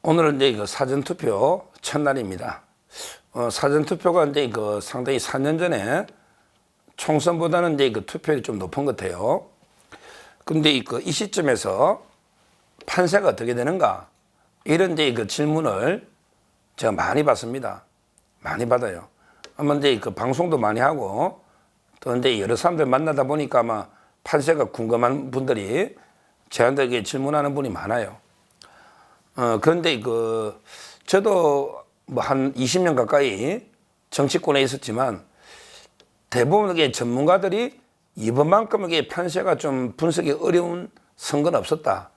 오늘은 이제 사전투표 첫날입니다. 사전투표가 이제 상당히 4년 전에 총선보다는 이제 투표율이 좀 높은 것 같아요. 근데 이 시점에서 판세가 어떻게 되는가? 이런 이제 질문을 제가 많이 받습니다. 많이 받아요. 아마 이제 방송도 많이 하고 또 이제 여러 사람들 만나다 보니까 아마 판세가 궁금한 분들이 저한테 질문하는 분이 많아요. 그런데 저도 뭐 한 20년 가까이 정치권에 있었지만 대부분의 전문가들이 이번만큼의 판세가 좀 분석이 어려운 선거는 없었다.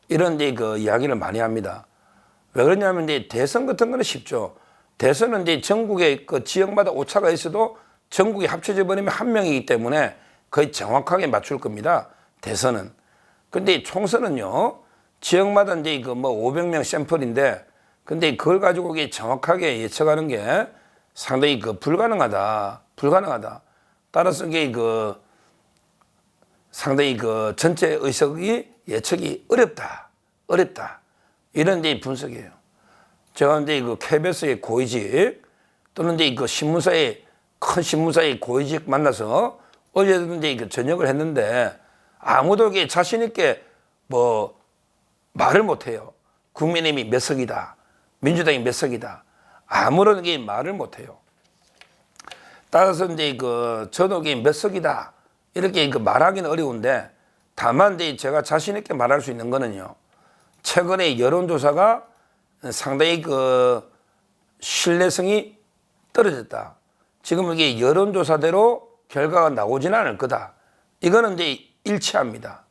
이런 이제 이야기를 많이 합니다. 왜 그러냐면 이제 대선 같은 거는 쉽죠. 대선은 이제 전국의 지역마다 오차가 있어도 전국이 합쳐져 버리면 한 명이기 때문에 거의 정확하게 맞출 겁니다. 대선은. 근데 총선은요, 지역마다 이제 500명 샘플인데, 근데 그걸 가지고 정확하게 예측하는 게 상당히 불가능하다. 따라서 이게 상당히 전체 의석이 예측이 어렵다. 이런 이제 분석이에요. 제가 이제 KBS의 고위직 또는 이제 큰 신문사의 고위직 만나서 어제도 이제 저녁을 했는데 아무도 자신 있게 뭐 말을 못 해요. 국민의힘이 몇 석이다. 민주당이 몇 석이다. 아무런 말을 못 해요. 따라서 이제 저도 몇 석이다. 이렇게 말하기는 어려운데 다만 이제 제가 자신 있게 말할 수 있는 거는요. 최근에 여론조사가 상당히 신뢰성이 떨어졌다. 지금 이게 여론조사대로 결과가 나오지는 않을 거다. 이거는 이제 일치합니다.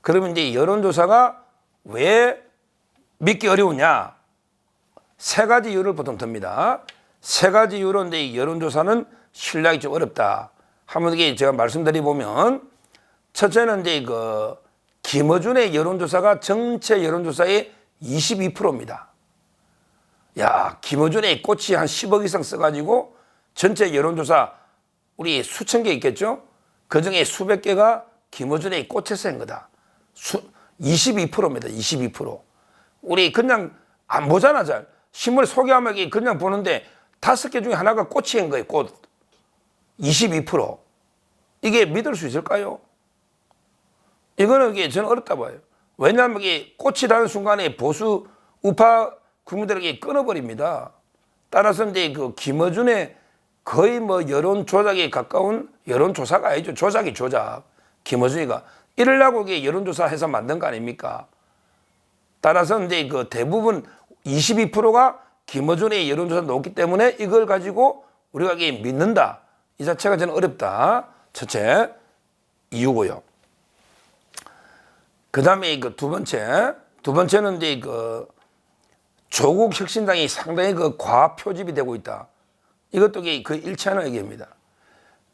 그러면 이제 여론조사가 왜 믿기 어려우냐? 세 가지 이유를 보통 듭니다. 세 가지 이유로 이제 여론조사는 신뢰하기 좀 어렵다. 한번 제가 말씀드리보면 첫째는 이제 김어준의 여론조사가 전체 여론조사의 22%입니다. 야, 김어준의 꽃이 한 10억 이상 써가지고 전체 여론조사 우리 수천 개 있겠죠? 그 중에 수백 개가 김어준의 꽃에서 한 거다. 22%입니다. 22%. 우리 그냥 안 보잖아, 잘. 신문에 소개하면 그냥 보는데 5개 중에 하나가 꽃이 한 거예요, 꽃. 22%. 이게 믿을 수 있을까요? 이거는 저는 어렵다 봐요. 왜냐하면 이게 꽃이라는 순간에 보수 우파 국민들에게 끊어버립니다. 따라서 이제 김어준의 거의 여론 조작에 가까운 여론조사가 아니죠. 조작이 조작. 김어준이가. 이러려고 여론조사 해서 만든 거 아닙니까? 따라서 이제 대부분 22%가 김어준의 여론조사 높기 때문에 이걸 가지고 우리가 믿는다. 이 자체가 저는 어렵다. 첫째 이유고요. 그 다음에 두 번째는 이제 조국 혁신당이 상당히 과표집이 되고 있다. 이것도 일치하는 얘기입니다.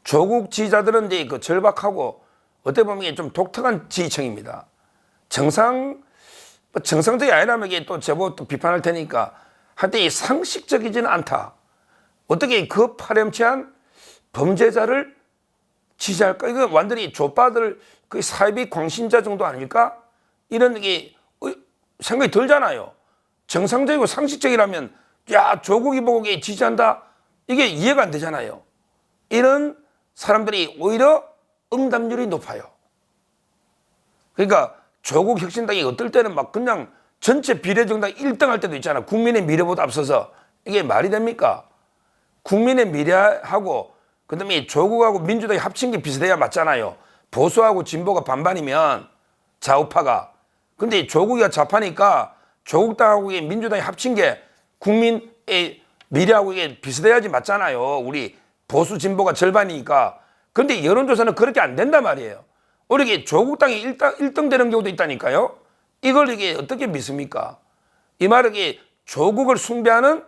조국 지지자들은 이제 절박하고 어떻게 보면 좀 독특한 지지층입니다. 정상적이 아니라면 또 제보 또 비판할 테니까 한때 상식적이지는 않다. 어떻게 파렴치한 범죄자를 지지할까? 이거 완전히 족바들 사이비 광신자 정도 아닙니까? 이런 생각이 들잖아요. 정상적이고 상식적이라면 야, 조국이 보고 지지한다. 이게 이해가 안 되잖아요. 이런 사람들이 오히려 응답률이 높아요. 그러니까 조국 혁신당이 어떨 때는 그냥 전체 비례정당 1등 할 때도 있잖아. 국민의 미래보다 앞서서. 이게 말이 됩니까? 국민의 미래하고 그다음에 조국하고 민주당이 합친 게 비슷해야 맞잖아요. 보수하고 진보가 반반이면 좌우파가. 근데 조국이가 좌파니까 조국당하고 민주당이 합친 게 국민의 미래하고 비슷해야지 맞잖아요. 우리 보수 진보가 절반이니까. 근데 여론조사는 그렇게 안 된단 말이에요. 우리 조국당이 1등 되는 경우도 있다니까요. 이걸 어떻게 믿습니까? 이 말은 조국을 숭배하는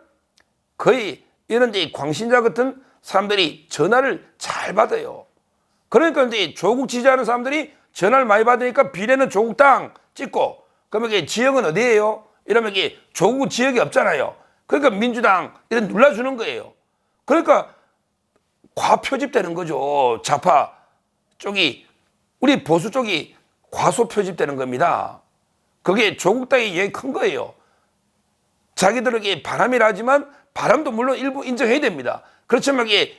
거의 이런 광신자 같은 사람들이 전화를 잘 받아요. 그러니까 이제 조국 지지하는 사람들이 전화를 많이 받으니까 비례는 조국당 찍고 그러면 지역은 어디예요? 이러면 조국 지역이 없잖아요. 그러니까 민주당 이런 눌러주는 거예요. 그러니까 과표집되는 거죠. 좌파 쪽이 우리 보수 쪽이 과소표집되는 겁니다. 그게 조국 당의 영향이 큰 거예요. 자기들에게 바람이라 하지만 바람도 물론 일부 인정해야 됩니다. 그렇지만 이게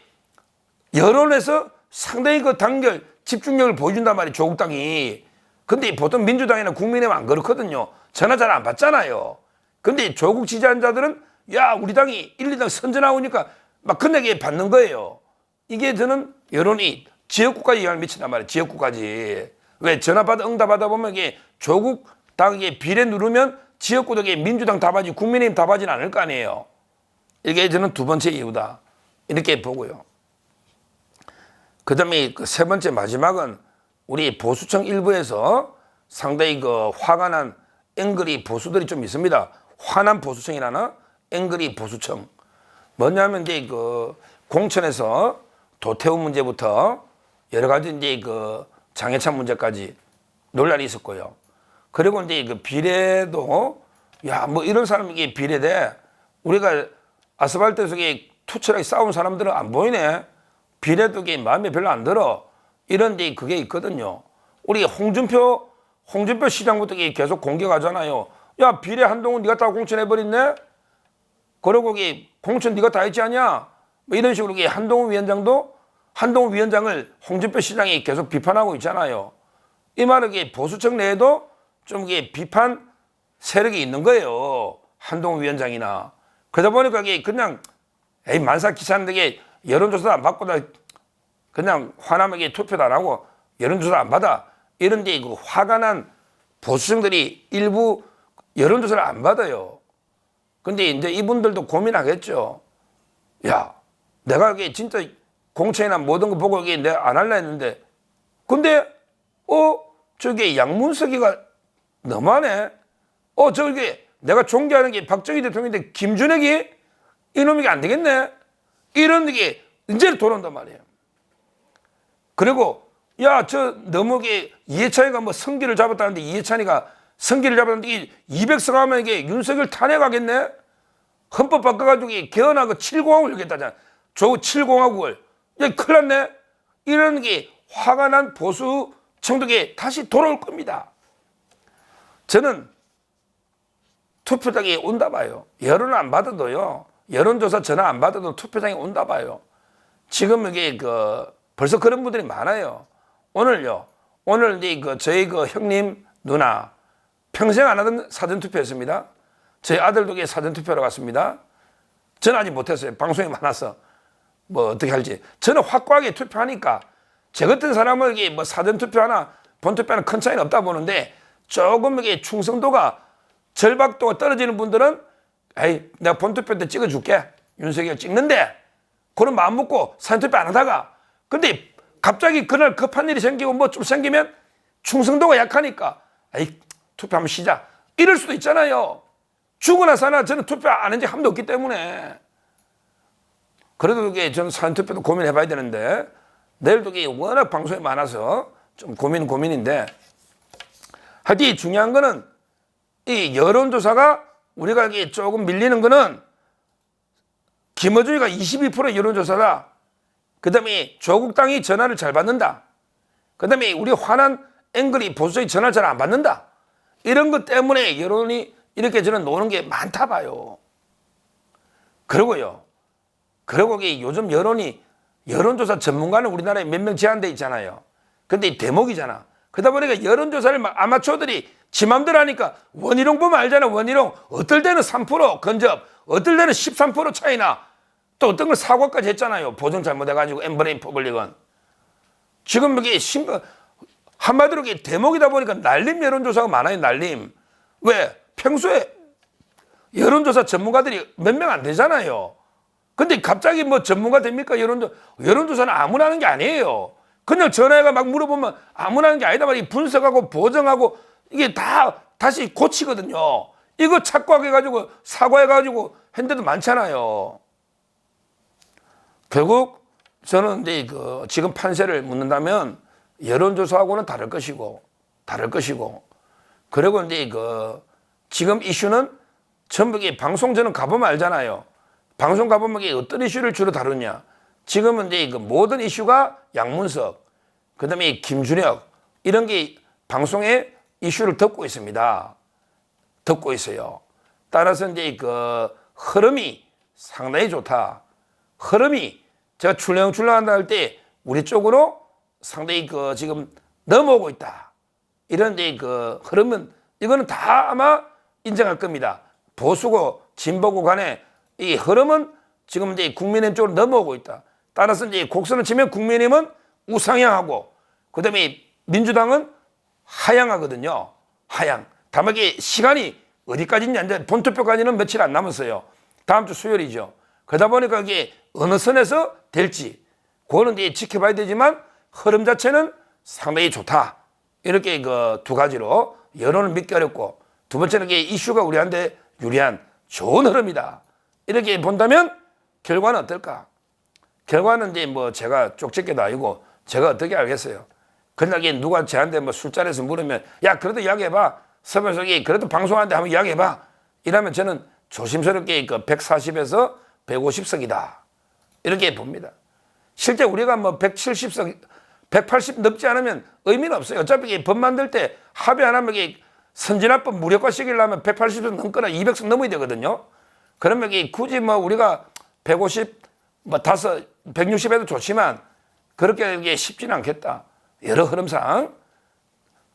여론에서 상당히 그 단결 집중력을 보여준단 말이에요, 조국 당이. 근데 보통 민주당이나 국민의힘 안 그렇거든요. 전화 잘 안 받잖아요. 근데 조국 지지자들은 야, 우리 당이 1, 2당 선전하오니까 막 끝내게 받는 거예요. 이게 저는 여론이 지역구까지 영향을 미친단 말이에요. 지역구까지. 왜 전화받아 응답하다 보면 이게 조국 당에게 비례 누르면 지역구덕에 민주당 다 받지 국민의힘 다 받지는 않을 거 아니에요. 이게 저는 두 번째 이유다. 이렇게 보고요. 그 다음에 그 세 번째 마지막은 우리 보수층 일부에서 상당히 그 화가 난 앵그리 보수들이 좀 있습니다. 화난 보수층이라나 앵그리 보수층. 뭐냐면 이제 그 공천에서 도태우 문제부터 여러 가지 이제 그 장해찬 문제까지 논란이 있었고요. 그리고 이제 그 비례도 야, 뭐 이런 사람이 이게 비례돼. 우리가 아스팔트 속에 투철하게 싸운 사람들은 안 보이네. 비례도 이게 마음에 별로 안 들어. 이런 데 그게 있거든요. 우리 홍준표 시장부터 계속 공격하잖아요. 야, 비례 한동훈 네가 다 공천해버렸네? 그러고 이게 공천 네가 다 했지 않냐? 뭐 이런 식으로 이게 한동훈 위원장을 홍준표 시장이 계속 비판하고 있잖아요. 이 말은 이게 보수층 내에도 좀 이게 비판 세력이 있는 거예요. 한동훈 위원장이나. 그러다 보니까 이게 그냥 에이 만사 귀찮은데 여론조사도 안 받고 그냥 화나면 투표도 안 하고 여론조사 안 받아. 이런데 그 화가 난 보수층들이 일부 여론조사를 안 받아요. 근데 이제 이분들도 고민하겠죠. 야, 내가 이게 진짜 공천이나 모든 거 보고 이게 내가 안 할라 했는데, 근데 저게 양문석이가 너무하네. 저게 내가 존경하는 게 박정희 대통령인데 김준혁이 이놈이 안 되겠네. 이런 게 이제 돌아온단 말이에요. 그리고 야, 저 너무 이해찬이가 뭐 성기를 잡았다는데 이해찬이가 성기를 잡았는데 200석 하면 이게 윤석열 탄핵하겠네? 헌법 바꿔가지고 개헌하고 7공화국을 열겠다잖아. 조 7공화국을. 야, 큰일 났네? 이런 게 화가 난 보수 청독에 다시 돌아올 겁니다. 저는 투표장에 온다 봐요. 여론을 안 받아도요. 여론조사 전화 안 받아도 투표장에 온다 봐요. 지금 이게 벌써 그런 분들이 많아요. 오늘 이제 저희 형님 누나 평생 안 하던 사전투표였습니다. 저희 아들도 사전투표하러 갔습니다. 저는 아직 못했어요. 방송이 많아서 뭐 어떻게 할지. 저는 확고하게 투표하니까 제 같은 사람은 이게 뭐 사전투표하나 본투표하나 큰 차이는 없다 보는데 조금 이게 충성도가 절박도가 떨어지는 분들은 에이 내가 본투표 때 찍어줄게. 윤석열 찍는데 그런 마음 먹고 사전투표 안 하다가 근데 갑자기 그날 급한 일이 생기고 뭐 좀 생기면 충성도가 약하니까 에이 투표 한번 쉬자. 이럴 수도 있잖아요. 죽으나 사나 저는 투표 안 한 지 한 번도 없기 때문에. 그래도 이게 저는 사전투표도 고민해봐야 되는데 내일도 이게 워낙 방송이 많아서 좀 고민인데 하여튼 중요한 거는 이 여론조사가 우리가 이게 조금 밀리는 거는 김어준이가 22% 여론조사다. 그 다음에 조국 당이 전화를 잘 받는다. 그 다음에 우리 화난 앵글이 보수적인 전화를 잘 안 받는다. 이런 것 때문에 여론이 이렇게 저는 노는 게 많다 봐요. 그리고 이게 요즘 여론조사 전문가는 우리나라에 몇 명 제한돼 있잖아요. 근데 대목이잖아. 그러다 보니까 여론조사를 막 아마추어들이 지 맘대로 하니까 원희룡 보면 알잖아. 원희룡 어떨 때는 3% 근접, 어떨 때는 13% 차이나 또 어떤 걸 사과까지 했잖아요. 보정 잘못해가지고 엠브레인 퍼블릭은. 지금 이게 한마디로 이게 대목이다 보니까 날림 여론조사가 많아요. 날림. 왜? 평소에 여론조사 전문가들이 몇 명 안 되잖아요. 근데 갑자기 뭐 전문가 됩니까? 여론조사는 아무나 하는 게 아니에요. 그냥 전화해가 막 물어보면 아무나 하는 게 아니다 말이에요. 분석하고 보정하고 이게 다 다시 고치거든요. 이거 착각해가지고 사과해가지고 했는데도 많잖아요. 결국 저는 이제 지금 판세를 묻는다면 여론조사하고는 다를 것이고 그리고 이제 지금 이슈는 전부 방송 저는 가보면 알잖아요. 방송 가보면 어떤 이슈를 주로 다루냐. 지금은 이제 모든 이슈가 양문석, 그 다음에 김준혁 이런 게 방송에 이슈를 덮고 있습니다. 덮고 있어요. 따라서 이제 그 흐름이 상당히 좋다. 흐름이 제가 출렁출렁한다 할 때 우리 쪽으로 상당히 그 지금 넘어오고 있다. 이런 이제 그 흐름은 이거는 다 아마 인정할 겁니다. 보수고 진보고 간에 이 흐름은 지금 이제 국민의힘 쪽으로 넘어오고 있다. 따라서 이제 곡선을 치면 국민의힘은 우상향하고 그다음에 민주당은 하향하거든요. 하향. 다만 이게 시간이 어디까지냐 이제 본투표까지는 며칠 안 남았어요. 다음 주 수요일이죠. 그러다 보니까 이게 어느 선에서 될지 그거는 이제 지켜봐야 되지만 흐름 자체는 상당히 좋다. 이렇게 그 두 가지로 여론을 믿기 어렵고 두 번째는 이게 이슈가 우리한테 유리한 좋은 흐름이다. 이렇게 본다면 결과는 어떨까? 결과는 이제 뭐 제가 쪽집게도 아니고 제가 어떻게 알겠어요. 그러나 이게 누가 저한테 뭐 술자리에서 물으면 야 그래도 이야기해봐. 서면석이 그래도 방송하는데 한번 이야기해봐. 이러면 저는 조심스럽게 그 140에서 150석이다. 이렇게 봅니다. 실제 우리가 뭐 170석, 180 넘지 않으면 의미는 없어요. 어차피 법 만들 때 합의 안 하면 선진화법 무력화 시키려면 180석 넘거나 200석 넘어야 되거든요. 그러면 굳이 뭐 우리가 150, 뭐 160에도 좋지만 그렇게 쉽지는 않겠다. 여러 흐름상.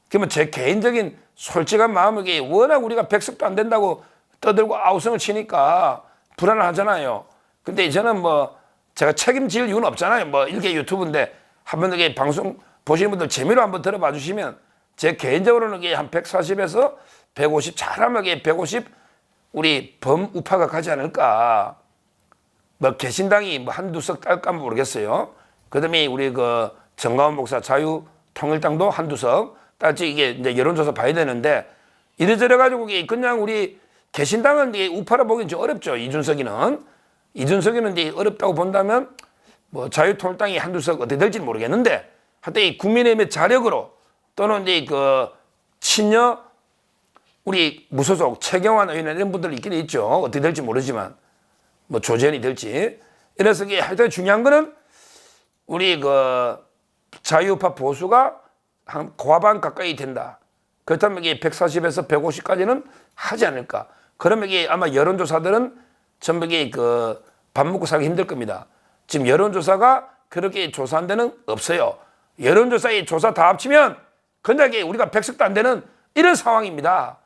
그러면 제 개인적인 솔직한 마음은 워낙 우리가 100석도 안 된다고 떠들고 아우성을 치니까 불안하잖아요. 근데 저는 뭐 제가 책임질 이유는 없잖아요. 뭐 이렇게 유튜브인데 한번 이렇게 방송 보시는 분들 재미로 한번 들어봐 주시면 제 개인적으로는 한 140에서 150 잘하면 150 우리 범우파가 가지 않을까. 뭐 개신당이 뭐 한두 석 딸까 모르겠어요. 그다음에 우리 그 정가원 목사 자유통일당도 한두 석 딸지 이게 이제 여론조사 봐야 되는데 이래저래 가지고 그냥 우리 개신당은 이제 우파라 보기는 좀 어렵죠. 이준석이는 이제 어렵다고 본다면 뭐 자유통일당이 한두 석 어떻게 될지는 모르겠는데 하여튼 이 국민의힘의 자력으로 또는 이제 그 친여 우리 무소속 최경환 의원 이런 분들 있긴 있죠. 어떻게 될지 모르지만 뭐 조재현이 될지 이래서 이게 하여튼 중요한 거는 우리 그 자유우파 보수가 한 과반 가까이 된다. 그렇다면 이게 140에서 150까지는 하지 않을까. 그러면 이게 아마 여론조사들은 전부 그 밥 먹고 살기 힘들 겁니다. 지금 여론조사가 그렇게 조사한 데는 없어요. 여론조사의 조사 다 합치면 그냥 우리가 100석도 안 되는 이런 상황입니다.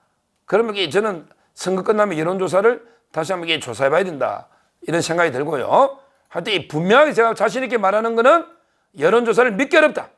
그러면 저는 선거 끝나면 여론조사를 다시 한번 조사해 봐야 된다. 이런 생각이 들고요. 하여튼 분명하게 제가 자신 있게 말하는 거는 여론조사를 믿기 어렵다.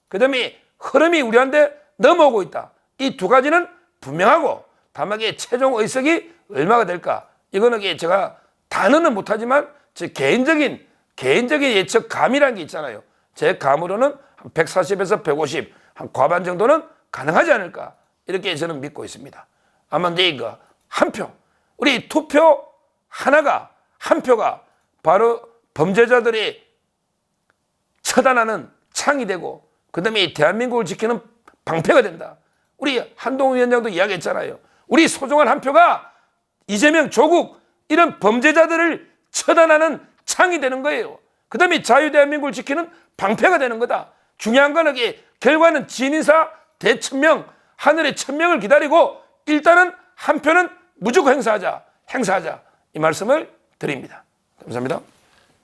그 다음에 흐름이 우리한테 넘어오고 있다. 이 두 가지는 분명하고 다만 최종 의석이 얼마가 될까? 이거는 제가 단어는 못하지만 제 개인적인 예측감이라는 게 있잖아요. 제 감으로는 140에서 150, 한 과반 정도는 가능하지 않을까? 이렇게 저는 믿고 있습니다. 아마 이제 이거 한 표, 우리 투표 하나가 한 표가 바로 범죄자들이 처단하는 창이 되고 그다음에 대한민국을 지키는 방패가 된다. 우리 한동훈 위원장도 이야기했잖아요. 우리 소중한 한 표가 이재명, 조국 이런 범죄자들을 처단하는 창이 되는 거예요. 그다음에 자유대한민국을 지키는 방패가 되는 거다. 중요한 건 결과는 진인사 대천명 하늘의 천명을 기다리고 일단은 한 표는 무조건 행사하자 이 말씀을 드립니다. 감사합니다.